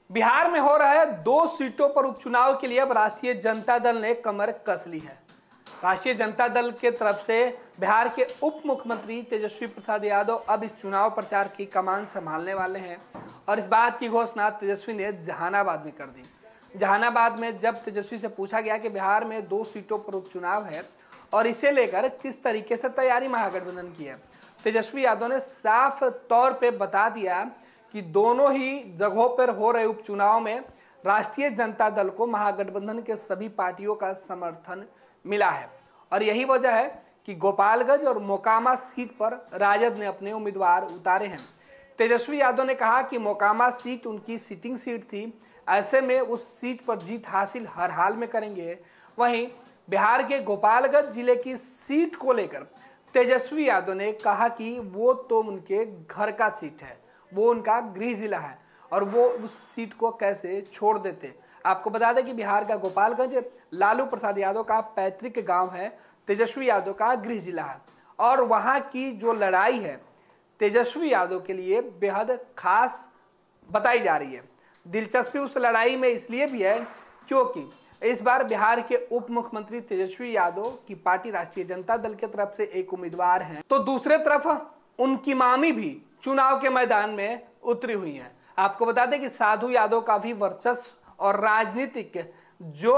बिहार में हो रहे 2 सीटों पर उपचुनाव के लिए अब राष्ट्रीय जनता दल ने कमर कस ली है। राष्ट्रीय जनता दल के तरफ से बिहार के उप मुख्यमंत्री तेजस्वी प्रसाद यादव अब इस चुनाव प्रचार की कमान संभालने वाले हैं और इस बात की घोषणा तेजस्वी ने जहानाबाद में कर दी। जहानाबाद में जब तेजस्वी से पूछा गया कि बिहार में 2 सीटों पर उपचुनाव है और इसे लेकर किस तरीके से तैयारी महागठबंधन की है, तेजस्वी यादव ने साफ तौर पर बता दिया कि दोनों ही जगहों पर हो रहे उपचुनाव में राष्ट्रीय जनता दल को महागठबंधन के सभी पार्टियों का समर्थन मिला है और यही वजह है कि गोपालगंज और मोकामा सीट पर राजद ने अपने उम्मीदवार उतारे हैं। तेजस्वी यादव ने कहा कि मोकामा सीट उनकी सिटिंग सीट थी, ऐसे में उस सीट पर जीत हासिल हर हाल में करेंगे। वहीं बिहार के गोपालगंज जिले की सीट को लेकर तेजस्वी यादव ने कहा कि वो तो उनके घर का सीट है, वो उनका गृह जिला है और वो उस सीट को कैसे छोड़ देते। आपको बता दें कि बिहार का गोपालगंज लालू प्रसाद यादव का पैतृक गांव है, तेजस्वी यादव का गृह जिला है और वहां की जो लड़ाई है तेजस्वी यादव के लिए बेहद खास बताई जा रही है। दिलचस्पी उस लड़ाई में इसलिए भी है क्योंकि इस बार बिहार के उप मुख्यमंत्री तेजस्वी यादव की पार्टी राष्ट्रीय जनता दल की तरफ से एक उम्मीदवार हैं, तो दूसरे तरफ उनकी मामी भी चुनाव के मैदान में उतरी हुई है। आपको बता दें कि साधु यादव का भी वर्चस्व और राजनीतिक जो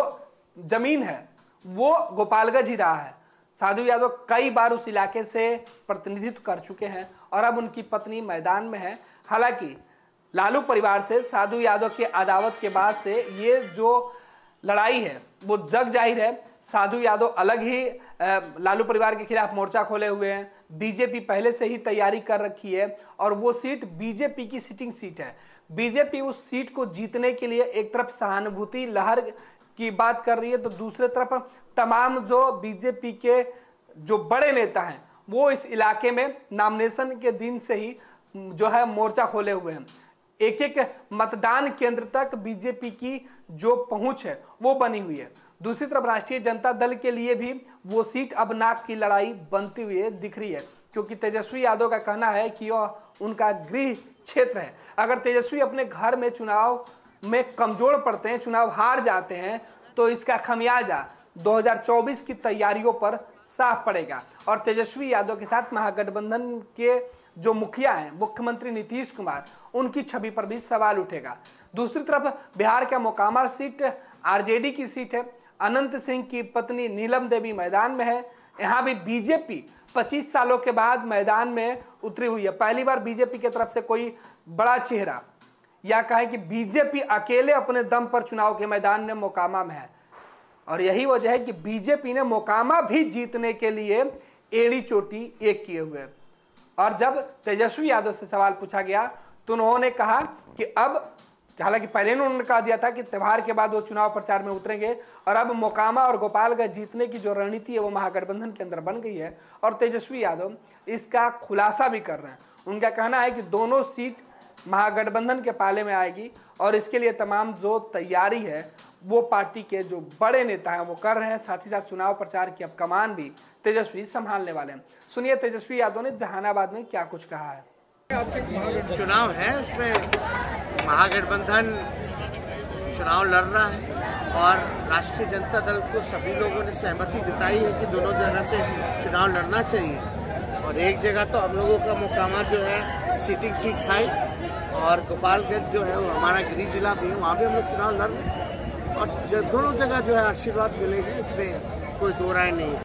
जमीन है वो गोपालगंज ही रहा है। साधु यादव कई बार उस इलाके से प्रतिनिधित्व कर चुके हैं और अब उनकी पत्नी मैदान में है। हालांकि लालू परिवार से साधु यादव के अदावत के बाद से ये जो लड़ाई है वो जग जाहिर है। साधु यादव अलग ही लालू परिवार के खिलाफ मोर्चा खोले हुए हैं। बीजेपी पहले से ही तैयारी कर रखी है और वो सीट बीजेपी की सिटिंग सीट है। बीजेपी उस सीट को जीतने के लिए एक तरफ सहानुभूति लहर की बात कर रही है तो दूसरे तरफ तमाम जो बीजेपी के जो बड़े नेता हैं वो इस इलाके में नॉमिनेशन के दिन से ही जो है मोर्चा खोले हुए हैं। एक एक मतदान केंद्र तक बीजेपी की जो पहुंच है वो बनी हुई है। दूसरी तरफ राष्ट्रीय जनता दल के लिए भी वो सीट अब नाक की लड़ाई बनती हुई दिख रही है क्योंकि तेजस्वी यादव का कहना है कि यह उनका गृह क्षेत्र है। अगर तेजस्वी अपने घर में चुनाव में कमजोर पड़ते हैं, चुनाव हार जाते हैं, तो इसका खमियाजा 2024 की तैयारियों पर साफ पड़ेगा और तेजस्वी यादव के साथ महागठबंधन के जो मुखिया हैं मुख्यमंत्री नीतीश कुमार, उनकी छवि पर भी सवाल उठेगा। दूसरी तरफ बिहार का मोकामा सीट आरजेडी की सीट है। अनंत सिंह की पत्नी नीलम देवी मैदान में है। यहाँ भी बीजेपी 25 सालों के बाद मैदान में उतरी हुई है। पहली बार बीजेपी की तरफ से कोई बड़ा चेहरा या कहे कि बीजेपी अकेले अपने दम पर चुनाव के मैदान में मोकामा में है और यही वजह है कि बीजेपी ने मोकामा भी जीतने के लिए एड़ी चोटी एक किए हुए। और जब तेजस्वी यादव से सवाल पूछा गया तो उन्होंने कहा कि अब, हालांकि पहले उन्होंने कहा दिया था कि त्योहार के बाद वो चुनाव प्रचार में उतरेंगे और अब मोकामा और गोपालगंज जीतने की जो रणनीति है वो महागठबंधन के अंदर बन गई है और तेजस्वी यादव इसका खुलासा भी कर रहे हैं। उनका कहना है कि दोनों सीट महागठबंधन के पाले में आएगी और इसके लिए तमाम जो तैयारी है वो पार्टी के जो बड़े नेता हैं वो कर रहे हैं। साथ ही साथ चुनाव प्रचार की अब कमान भी तेजस्वी संभालने वाले हैं। सुनिए तेजस्वी यादव ने जहानाबाद में क्या कुछ कहा है। चुनाव है, उसमें महागठबंधन चुनाव लड़ रहा है और राष्ट्रीय जनता दल को सभी लोगों ने सहमति जताई है कि दोनों जगह से चुनाव लड़ना चाहिए और एक जगह तो हम लोगों का मोकामा जो है सिटिंग सीट था और गोपालगंज जो है वो हमारा गृह जिला भी है, वहाँ भी हम लोग चुनाव लड़ रहे हैं और दोनों जगह जो है आशीर्वाद मिलेगी, इसमें कोई दो राय नहीं है।